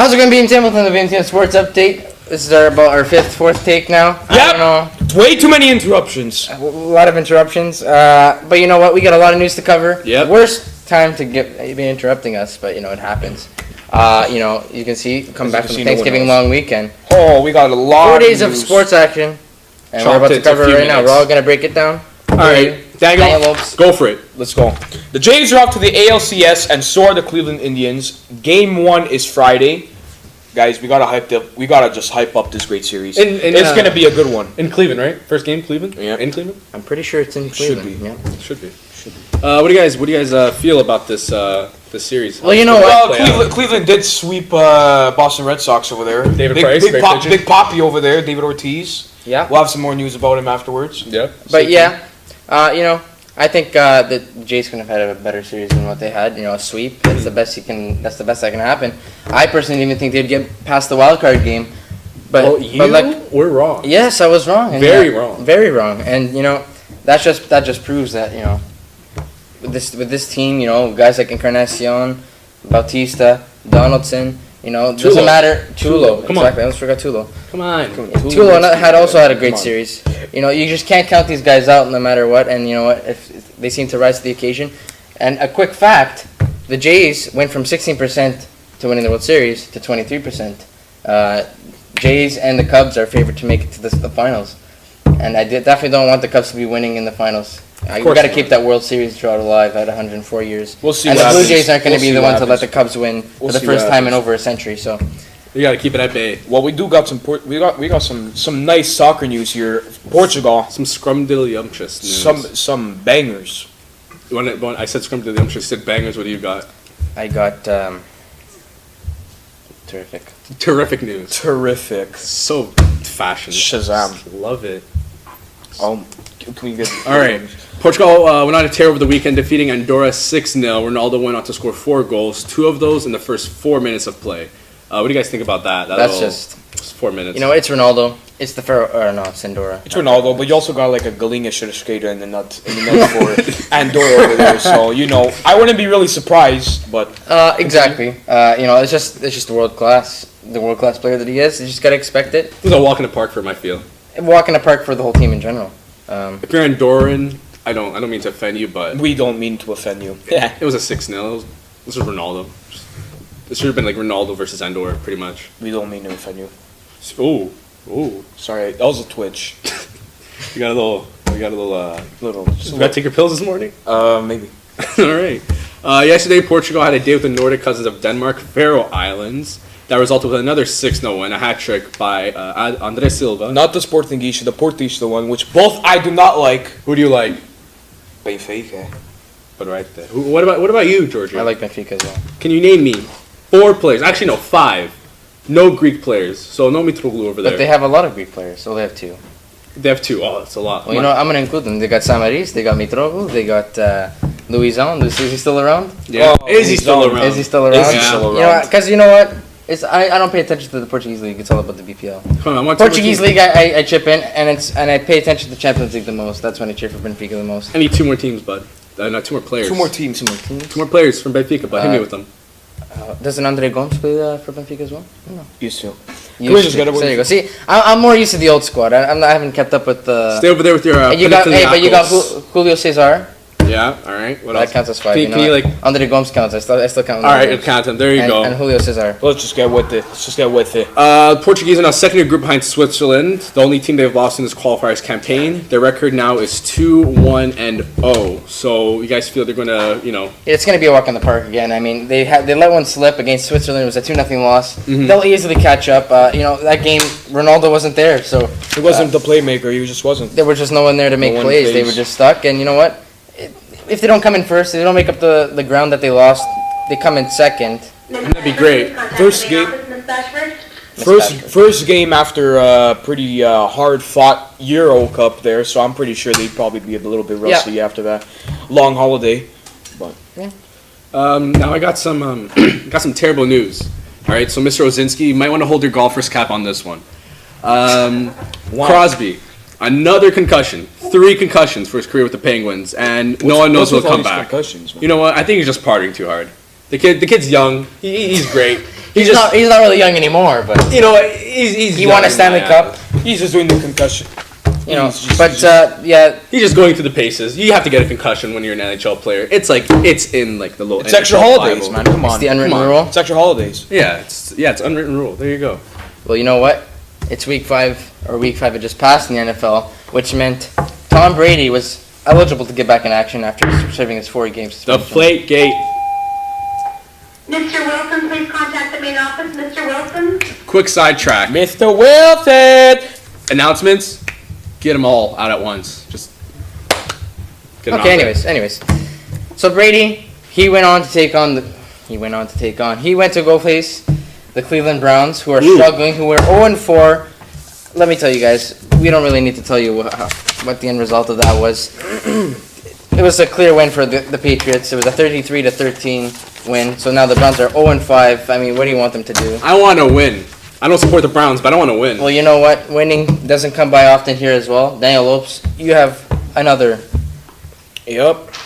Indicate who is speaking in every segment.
Speaker 1: How's it going, Bmtm? Welcome to the Bmtm Sports Update. This is about our fourth take now.
Speaker 2: Yep.
Speaker 1: I don't know.
Speaker 2: Way too many interruptions.
Speaker 1: A lot of interruptions. But you know what? We got a lot of news to cover.
Speaker 2: Yep.
Speaker 1: Worst time to be interrupting us, but you know, it happens. You can see, come back from the Thanksgiving long weekend.
Speaker 2: Oh, we got a lot
Speaker 1: 4 days
Speaker 2: of
Speaker 1: of
Speaker 2: news.
Speaker 1: sports action. And we're about to cover it right now. We're all going to break it down.
Speaker 3: All right, Daniel, go for it.
Speaker 2: Let's go. The Jays are off to the ALCS and so are the Cleveland Indians. Game 1 is Friday. Guys, we gotta just hype up this great series. It's gonna be a good one.
Speaker 3: In Cleveland, right? First game, Cleveland?
Speaker 2: Yeah.
Speaker 3: In Cleveland?
Speaker 1: I'm pretty sure it's in Cleveland.
Speaker 2: Should be.
Speaker 1: Yeah.
Speaker 3: Should be. What do you guys feel about this series?
Speaker 1: Well, you know what?
Speaker 2: Cleveland did sweep Boston Red Sox over there.
Speaker 3: David Price,
Speaker 2: Big Poppy over there, David Ortiz.
Speaker 1: Yeah.
Speaker 2: We'll have some more news about him afterwards.
Speaker 3: Yeah.
Speaker 1: But yeah, I think the Jays could have had a better series than what they had. You know, a sweep. That's the best that can happen. I personally didn't even think they'd get past the wild card game. But
Speaker 3: we're wrong.
Speaker 1: Yes, I was wrong. And,
Speaker 3: Very wrong.
Speaker 1: Very wrong. And you know, that just proves that with this team, guys like Encarnacion, Bautista, Donaldson. Doesn't matter. Tulo.
Speaker 3: Come on.
Speaker 1: Exactly. I almost forgot Tulo.
Speaker 3: Come on.
Speaker 1: Tulo had also had a great series. You just can't count these guys out no matter what. And you know what? If they seem to rise to the occasion. And a quick fact: the Jays went from 16% to winning the World Series to 23%. Jays and the Cubs are favored to make it to the finals. And I definitely don't want the Cubs to be winning in the finals. We got to keep that World Series drought alive at 104 years.
Speaker 2: We'll see.
Speaker 1: And the Blue Jays aren't going to be the ones to let
Speaker 2: happens.
Speaker 1: the Cubs win for the first time in over a century. So.
Speaker 3: You gotta keep it at bay.
Speaker 2: Well, we got some nice soccer news here. Portugal,
Speaker 3: Some scrumdiddlyumptious news.
Speaker 2: some bangers.
Speaker 3: When I said scrumdiddlyumptious, you said bangers. What do you got?
Speaker 1: I got terrific.
Speaker 3: Terrific news.
Speaker 2: Terrific.
Speaker 3: So fashion.
Speaker 2: Shazam.
Speaker 3: Love it.
Speaker 2: Can we get?
Speaker 3: All right. Portugal went on a tear over the weekend, defeating Andorra 6-0. Ronaldo went on to score 4 goals, 2 of those in the first 4 minutes of play. What do you guys think about that?
Speaker 1: That's just
Speaker 3: 4 minutes.
Speaker 1: It's Ronaldo. It's it's Andorra.
Speaker 2: It's Ronaldo, but you also got like a Galinha skater in the net for Andorra over there. So I wouldn't be really surprised, but
Speaker 1: Exactly. It's just the world class player that he is. You just gotta expect it.
Speaker 3: It was a walk in the park for my feel.
Speaker 1: Walk in the park for the whole team in general.
Speaker 3: If you're Andorran, I don't mean to offend you, but
Speaker 2: we don't mean to offend you.
Speaker 3: yeah, it was a 6-0. This was Ronaldo. It should have been like Ronaldo versus Andorra, pretty much.
Speaker 2: We don't mean to offend you.
Speaker 3: Oh,
Speaker 2: Sorry, that was a twitch.
Speaker 3: you got a little.
Speaker 2: Little.
Speaker 3: You got to take your pills this morning?
Speaker 2: Maybe.
Speaker 3: All right. Yesterday, Portugal had a day with the Nordic cousins of Denmark, Faroe Islands. That resulted with another 6-0 win, a hat trick by André Silva.
Speaker 2: Not the Sportingista, the Portista one, which both I do not like.
Speaker 3: Who do you like?
Speaker 2: Benfica.
Speaker 3: But right there. What about you, Georgie?
Speaker 1: I like Benfica as well.
Speaker 3: Can you name me 4 players? Actually, no, 5. No Greek players. So no Mitroglou over there.
Speaker 1: But they have a lot of Greek players. So they have 2.
Speaker 3: They have 2. Oh, that's a lot.
Speaker 1: Well, I'm gonna include them. They got Samaris. They got Mitroglou. They got Luizon. Is he still around?
Speaker 3: Yeah. Is he still around?
Speaker 1: Is he still around?
Speaker 2: Is he still around?
Speaker 1: Because you know what? I don't pay attention to the Portuguese league. It's all about the BPL.
Speaker 3: Come on,
Speaker 1: Portuguese league, I chip in, and I pay attention to the Champions League the most. That's when I cheer for Benfica the most.
Speaker 3: I need 2 more teams, bud. Not 2 more players.
Speaker 2: 2 more teams.
Speaker 3: 2 more players from Benfica, but hit me with them.
Speaker 1: Doesn't Andre Gomes play for Benfica as well? No.
Speaker 2: Used to.
Speaker 1: There you go. See, I'm more used to the old squad. I haven't kept up with the.
Speaker 3: Stay over there with your.
Speaker 1: But you got Julio Cesar.
Speaker 3: Yeah. All right. What
Speaker 1: That
Speaker 3: else?
Speaker 1: counts as 5.
Speaker 3: Can you like?
Speaker 1: Andre Gomes counts. I still count.
Speaker 3: All right, you count them. There you go.
Speaker 1: And Julio Cesar.
Speaker 2: Let's just get with it.
Speaker 3: Portuguese are now second in group behind Switzerland. The only team they've lost in this qualifiers campaign. Their record now is 2-1-0. So you guys feel they're gonna,
Speaker 1: It's gonna be a walk in the park again. I mean, they let one slip against Switzerland. It was a 2-0 loss.
Speaker 3: Mm-hmm.
Speaker 1: They'll easily catch up. That game Ronaldo wasn't there, so
Speaker 2: He wasn't the playmaker. He just wasn't.
Speaker 1: there was just no one there to make
Speaker 2: one
Speaker 1: plays.
Speaker 2: plays.
Speaker 1: They were just stuck. And you know what? If they don't come in first, if they don't make up the ground that they lost, they come in second.
Speaker 3: That'd be great.
Speaker 2: First game after a pretty hard-fought Euro Cup there, so I'm pretty sure they'd probably be a little bit rusty after that long holiday. But
Speaker 3: Now I got some terrible news. All right, so Mr. Ozinski, you might want to hold your golfer's cap on this one. Crosby, another concussion. 3 concussions for his career with the Penguins, and no one knows he'll come back.
Speaker 2: Concussions, man?
Speaker 3: You know what? I think he's just partying too hard. The kid's young. He's great.
Speaker 1: He's not really young anymore, but
Speaker 3: You know, he's
Speaker 1: he won a Stanley Cup.
Speaker 2: He's just doing the concussion.
Speaker 1: You know,
Speaker 2: He's just-
Speaker 1: but
Speaker 2: he's
Speaker 3: He's just going through the paces. You have to get a concussion when you're an NHL player. It's in like the low.
Speaker 2: It's extra
Speaker 3: NHL
Speaker 2: holidays,
Speaker 3: Bible.
Speaker 2: man. Come
Speaker 1: it's
Speaker 2: on.
Speaker 1: the unwritten
Speaker 3: Come on.
Speaker 1: rule.
Speaker 2: It's extra holidays.
Speaker 3: Yeah, it's unwritten rule. There you go.
Speaker 1: Well, you know what? It's week 5 had just passed in the NFL, which meant Tom Brady was eligible to get back in action after serving his 4 games.
Speaker 3: The Flake Gate.
Speaker 4: Mr. Wilson, please contact the main office. Mr. Wilson?
Speaker 3: Quick sidetrack.
Speaker 2: Mr. Wilson.
Speaker 3: Announcements. Get them all out at once. Just get 'em out
Speaker 1: Okay.
Speaker 3: there.
Speaker 1: Anyways. So Brady, he went to go face the Cleveland Browns, who are struggling, who were 0-4. Let me tell you guys, we don't really need to tell you what the end result of that was. It was a clear win for the Patriots. It was a 33-13 win. So now the Browns are 0-5. I mean, what do you want them to do?
Speaker 3: I want to win. I don't support the Browns, but I want to win.
Speaker 1: Well, you know what? Winning doesn't come by often here as well. Daniel Lopes, you have another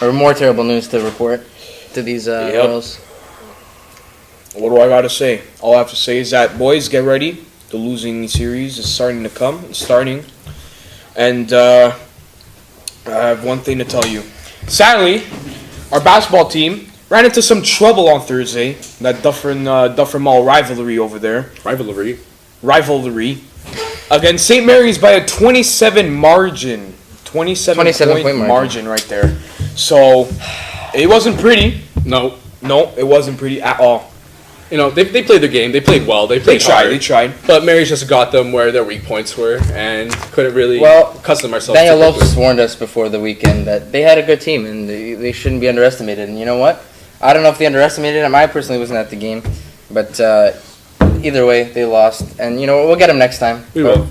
Speaker 1: or more terrible news to report to these Royals.
Speaker 2: What do I gotta say? All I have to say is that, boys, get ready. The losing series is starting to come. It's starting. And I have one thing to tell you. Sadly, our basketball team ran into some trouble on Thursday. That Dufferin Mall rivalry over there. Rivalry. Against St. Mary's by a 27 margin. 27 point margin right there. So, it wasn't pretty.
Speaker 3: No,
Speaker 2: it wasn't pretty at all.
Speaker 3: you know, they played their game. They played well. They played hard.
Speaker 2: They tried.
Speaker 3: But Mary's just got them where their weak points were and couldn't really custom ourselves.
Speaker 1: Daniel Lopes warned us before the weekend that they had a good team and they shouldn't be underestimated. And you know what? I don't know if they underestimated them. I personally wasn't at the game. But either way, they lost. And you know what? We'll get them next time.
Speaker 3: We will.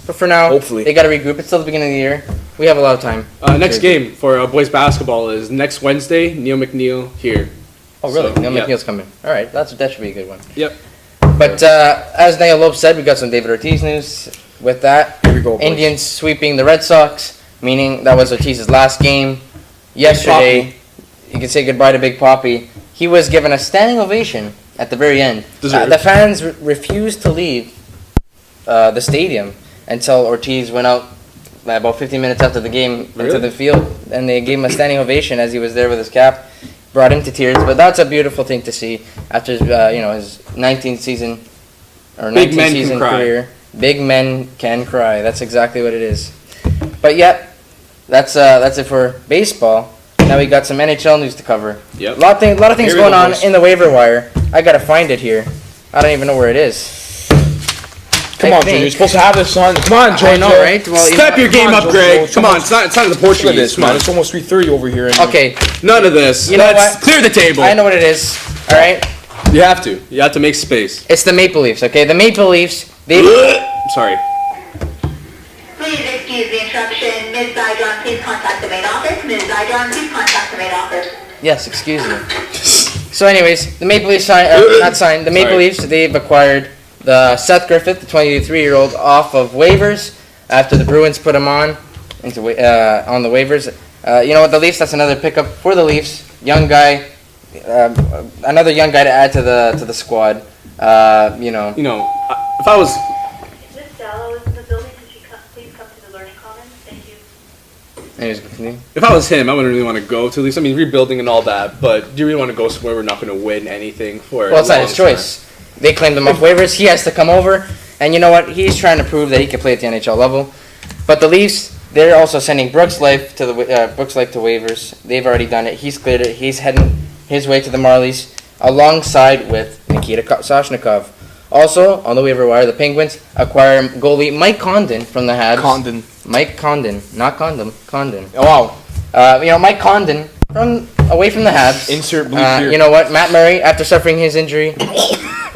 Speaker 1: But for now,
Speaker 2: Hopefully.
Speaker 1: they got to regroup. It's still the beginning of the year. We have a lot of time.
Speaker 3: Next game for boys basketball is next Wednesday. Neil McNeil here.
Speaker 1: Oh, really?
Speaker 3: So,
Speaker 1: Neil
Speaker 3: yeah.
Speaker 1: McNeil's coming. All right. That should be a good one.
Speaker 3: Yep.
Speaker 1: But as Daniel Lopes said, we got some David Ortiz news with that.
Speaker 2: Here we go, boys.
Speaker 1: Indians sweeping the Red Sox, meaning that was Ortiz's last game. Yesterday, you can say goodbye to Big Papi. He was given a standing ovation at the very end. The fans refused to leave the stadium until Ortiz went out about 15 minutes after the game into the field, and they gave him a standing ovation as he was there with his cap. Brought him to tears, but that's a beautiful thing to see after his 19th season or 19th season career. Big men can cry. That's exactly what it is. But yeah, that's it for baseball. Now we got some NHL news to cover.
Speaker 3: Yep.
Speaker 1: A lot of things going on in the waiver wire. I gotta find it here. I don't even know where it is.
Speaker 2: Come on, Junior. You're supposed to have this on. Come on, Jojo.
Speaker 1: I know, right? Well,
Speaker 3: Step your game up, Greg. Come on, it's not in the Portuguese.
Speaker 2: Look at this, man. It's almost 3:30 over here.
Speaker 1: Okay.
Speaker 3: None of this.
Speaker 1: You know
Speaker 3: Let's
Speaker 1: what?
Speaker 3: clear the table.
Speaker 1: I know what it is. All right.
Speaker 3: You have to. You have to make space.
Speaker 1: It's the Maple Leafs. Okay, the Maple Leafs.
Speaker 3: Sorry.
Speaker 4: Please excuse the interruption. Ms. Zydron, please contact the main office. Ms. Zydron, please contact the main office.
Speaker 1: Yes, excuse me. So, anyways, the Maple Leafs the Maple Leafs, they've acquired the Seth Griffith, the 23-year-old, off of waivers after the Bruins put him on the waivers. You know what? The Leafs. That's another pickup for the Leafs. Young guy, another young guy to add to the squad. You know.
Speaker 3: If I was.
Speaker 4: Ms. Dallow is in the building. Could you please come to the learning commons? Thank you.
Speaker 1: Anyways, continue.
Speaker 3: If I was him, I wouldn't really want to go to Leafs. I mean, rebuilding and all that, but do you really want to go somewhere we're not going to win anything for?
Speaker 1: Well, it's not his choice. They claimed him off waivers. He has to come over, and you know what? He's trying to prove that he can play at the NHL level. But the Leafs, they're also sending Brooks Life to waivers. They've already done it. He's cleared it. He's heading his way to the Marlies, alongside with Nikita Soshnikov. Also, on the waiver wire, the Penguins acquire goalie Mike Condon from the Habs. Mike Condon, not Condom. Condon.
Speaker 2: Oh, wow.
Speaker 1: Mike Condon away from the Habs.
Speaker 2: Insert blue here.
Speaker 1: You know what? Matt Murray, after suffering his injury,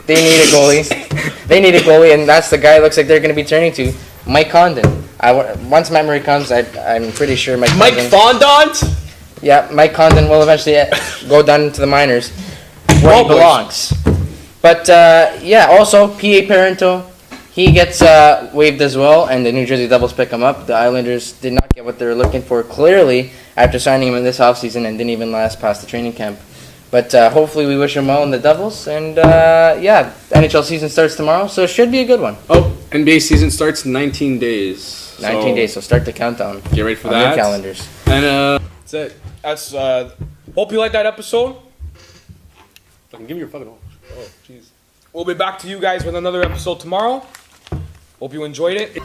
Speaker 1: they need a goalie. And that's the guy it looks like they're going to be turning to, Mike Condon. Once Matt Murray comes, I'm pretty sure Mike
Speaker 2: Fondant?
Speaker 1: Yeah, Mike Condon will eventually go down to the minors where he belongs. But, also, P.A. Parento, he gets waived as well, and the New Jersey Devils pick him up. The Islanders did not get what they were looking for, clearly, after signing him in this offseason and didn't even last past the training camp. But hopefully we wish him well in the doubles. And yeah, NHL season starts tomorrow, so it should be a good one.
Speaker 3: Oh, NBA season starts in 19 days.
Speaker 1: 19 days, so start the countdown.
Speaker 3: Get ready for
Speaker 1: on
Speaker 3: that.
Speaker 1: your calendars.
Speaker 3: And that's it.
Speaker 2: That's hope you like that episode.
Speaker 3: Fucking give me your fucking home. Oh, jeez.
Speaker 2: We'll be back to you guys with another episode tomorrow. Hope you enjoyed it.